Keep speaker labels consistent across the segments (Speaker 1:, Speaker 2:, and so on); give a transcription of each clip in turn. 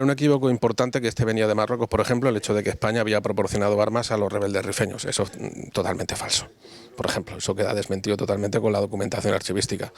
Speaker 1: Un equívoco importante que venía de Marruecos, por ejemplo, el hecho de que España había proporcionado armas a los rebeldes rifeños. Eso es totalmente falso. Por ejemplo, eso queda desmentido totalmente con la documentación archivística.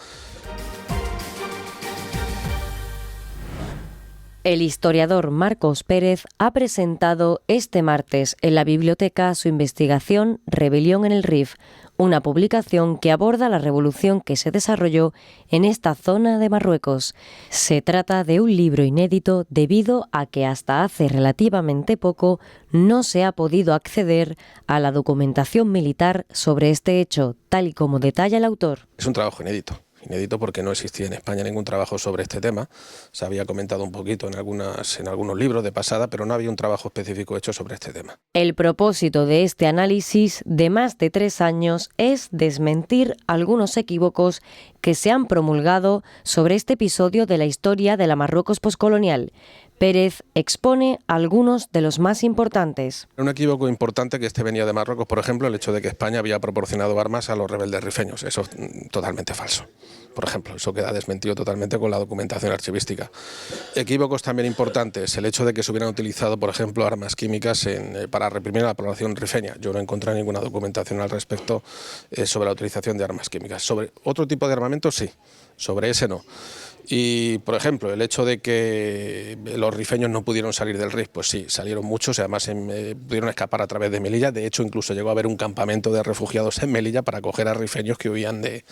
Speaker 2: El historiador Marcos Pérez ha presentado este martes en la biblioteca su investigación Rebelión en el Rif, una publicación que aborda la revolución que se desarrolló en esta zona de Marruecos. Se trata de un libro inédito debido a que hasta hace relativamente poco no se ha podido acceder a la documentación militar sobre este hecho, tal y como detalla el autor.
Speaker 1: Es un trabajo inédito porque no existía en España ningún trabajo sobre este tema. Se había comentado un poquito en algunos libros de pasada, pero no había un trabajo específico hecho sobre este tema.
Speaker 2: El propósito de este análisis de más de 3 años es desmentir algunos equívocos que se han promulgado sobre este episodio de la historia de la Marruecos poscolonial. Pérez expone algunos de los más importantes.
Speaker 1: Un equívoco importante que venía de Marruecos, por ejemplo, el hecho de que España había proporcionado armas a los rebeldes rifeños. Eso es totalmente falso. Por ejemplo, eso queda desmentido totalmente con la documentación archivística. Equívocos también importantes, el hecho de que se hubieran utilizado, por ejemplo, armas químicas para reprimir a la población rifeña. Yo no encontré ninguna documentación al respecto sobre la utilización de armas químicas. Sobre otro tipo de armamento, sí, sobre ese no. Y, por ejemplo, el hecho de que los rifeños no pudieron salir del Rif, pues sí, salieron muchos y además pudieron escapar a través de Melilla. De hecho, incluso llegó a haber un campamento de refugiados en Melilla para acoger a rifeños que huían de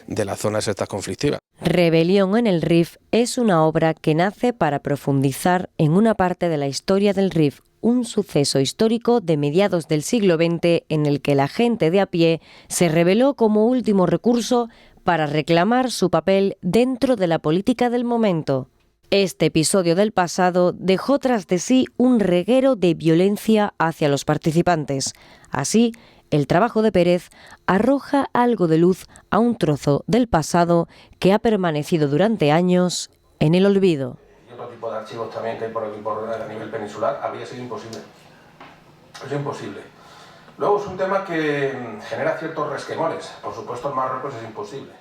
Speaker 1: las zonas estas conflictivas.
Speaker 2: Rebelión en el Rif es una obra que nace para profundizar en una parte de la historia del Rif, un suceso histórico de mediados del siglo XX en el que la gente de a pie se rebeló como último recurso para reclamar su papel dentro de la política del momento. Este episodio del pasado dejó tras de sí un reguero de violencia hacia los participantes. Así, el trabajo de Pérez arroja algo de luz a un trozo del pasado que ha permanecido durante años en el olvido.
Speaker 1: Y otro tipo de archivos también que hay por aquí a nivel peninsular, habría sido imposible. Es imposible. Luego es un tema que genera ciertos resquemores. Por supuesto, en Marruecos es imposible.